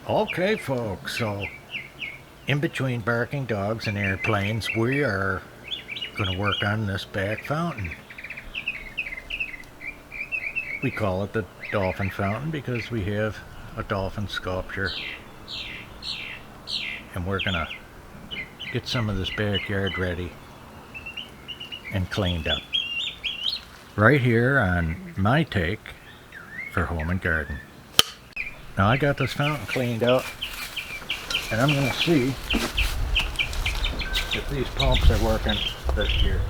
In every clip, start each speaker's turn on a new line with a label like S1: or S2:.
S1: Okay, folks, so in between barking dogs and airplanes, we are going to work on this back fountain. We call it the Dolphin Fountain because we have a dolphin sculpture. And we're going to get some of this backyard ready and cleaned up. Right here on my take for Home and Garden. Now I got this fountain cleaned out, and I'm going to see if these pumps are working this year.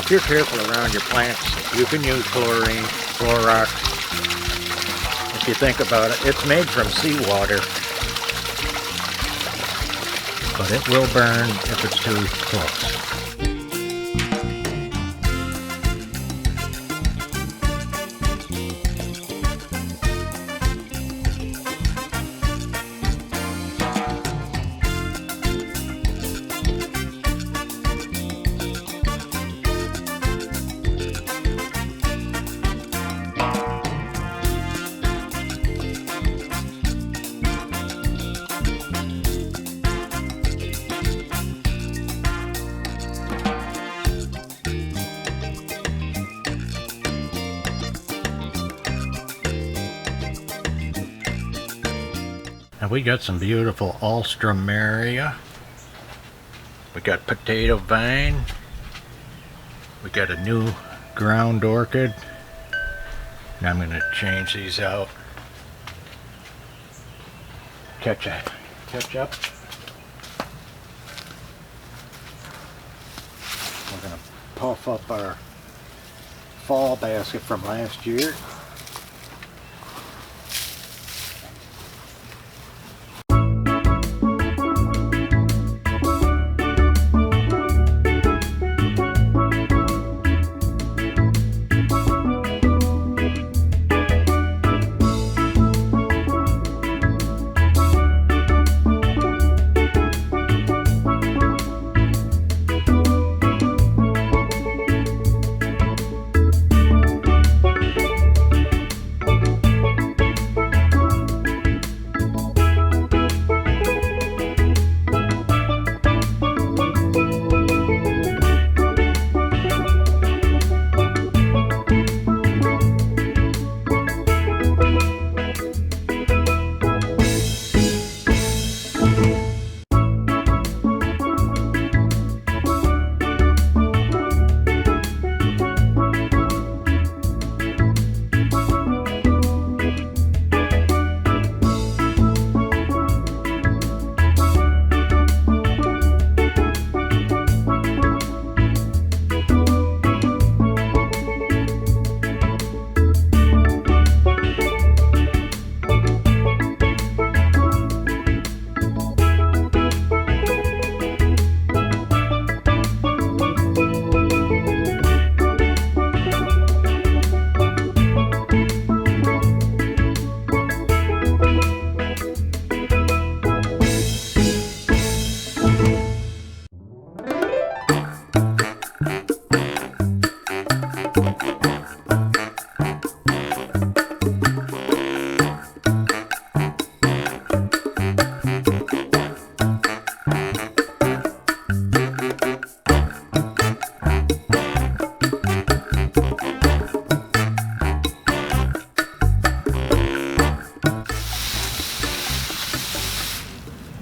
S1: If you're careful around your plants, you can use chlorine, Clorox. If you think about it, it's made from seawater, but it will burn if it's too close. And we got some beautiful alstroemeria. We got potato vine. We got a new ground orchid. And I'm going to change these out. Catch up. We're going to puff up our fall basket from last year.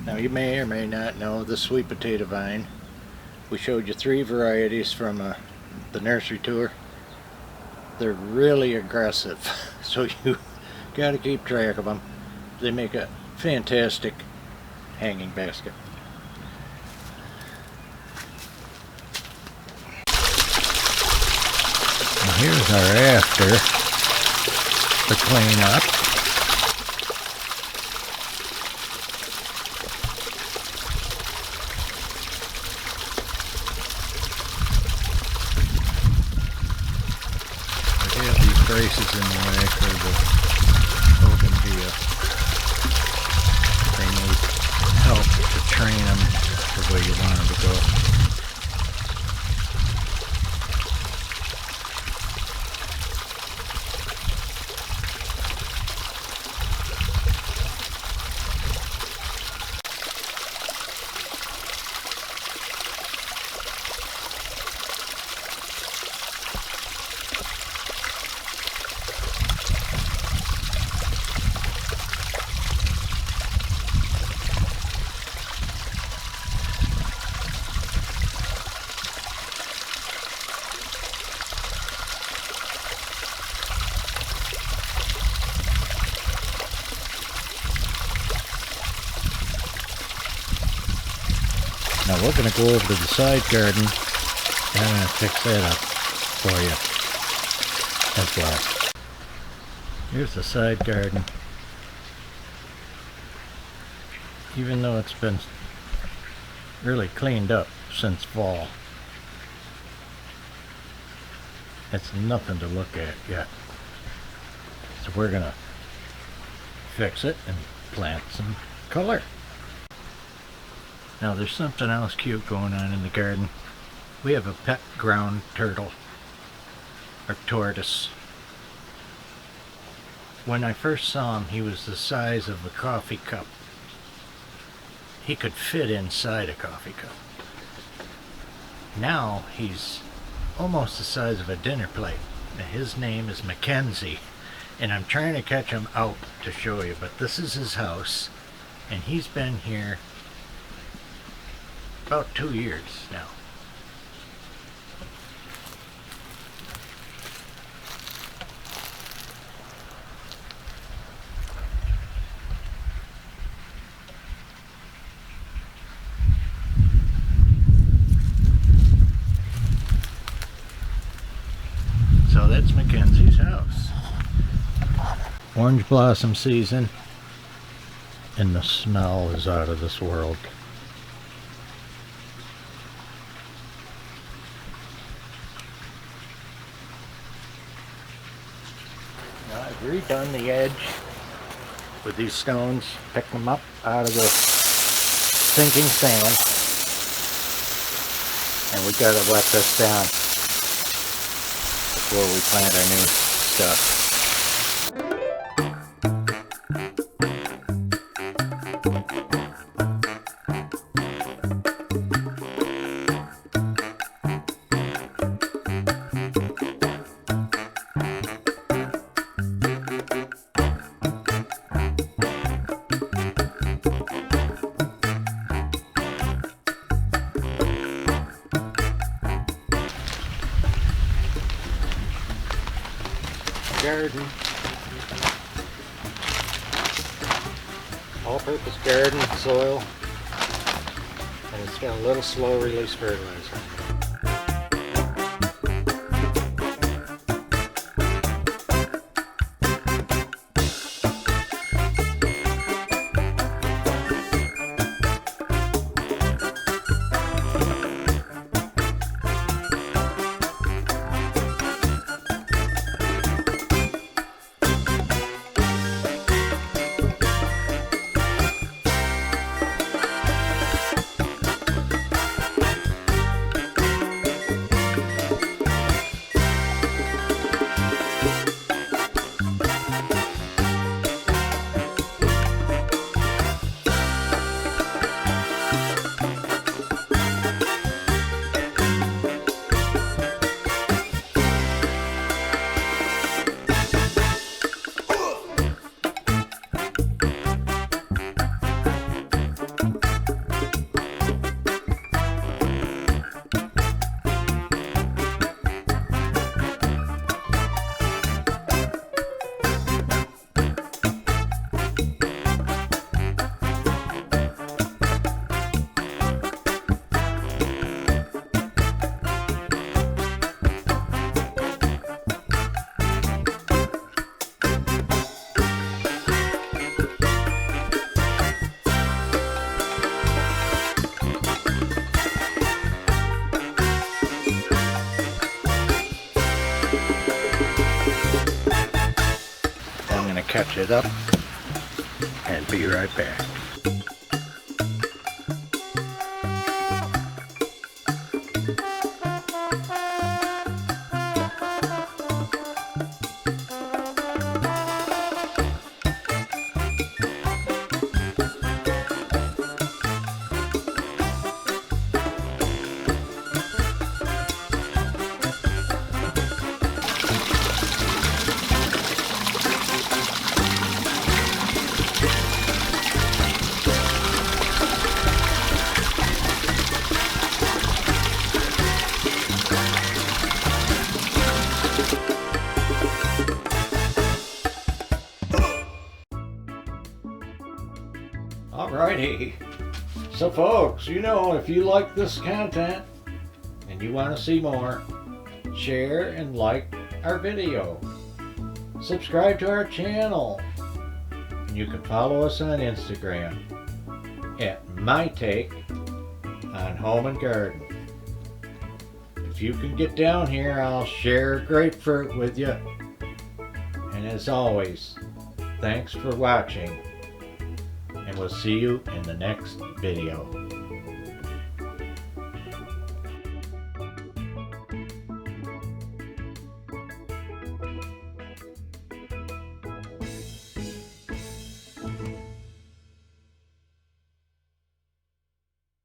S1: Now you may or may not know the sweet potato vine. We showed you 3 varieties from the nursery tour. They're really aggressive, so you gotta keep track of them. They make a fantastic hanging basket. Now here's our after the cleanup. I have these braces in the way for the bougainvillea. They need help to train them the way you want them to go. Now we're going to go over to the side garden and I'm going to fix that up for you as well. Here's the side garden. Even though it's been really cleaned up since fall, it's nothing to look at yet. So we're going to fix it and plant some color. Now there's something else cute going on in the garden. We have a pet ground turtle, or tortoise. When I first saw him, he was the size of a coffee cup. He could fit inside a coffee cup. Now he's almost the size of a dinner plate. Now, his name is Mackenzie, and I'm trying to catch him out to show you, but this is his house, and he's been here about 2 years now. So that's Mackenzie's house. Orange blossom season, and the smell is out of this world. Now I've redone the edge with these stones, picked them up out of the sinking sand, and we gotta wet this down before we plant our new stuff. Garden, all-purpose garden soil, and it's got a little slow release fertilizer. I'm going to catch it up and be right back. Alrighty, so folks, if you like this content and you want to see more, share and like our video. Subscribe to our channel. And you can follow us on Instagram at My Take on Home and Garden. If you can get down here, I'll share grapefruit with you. And as always, thanks for watching. And we'll see you in the next video.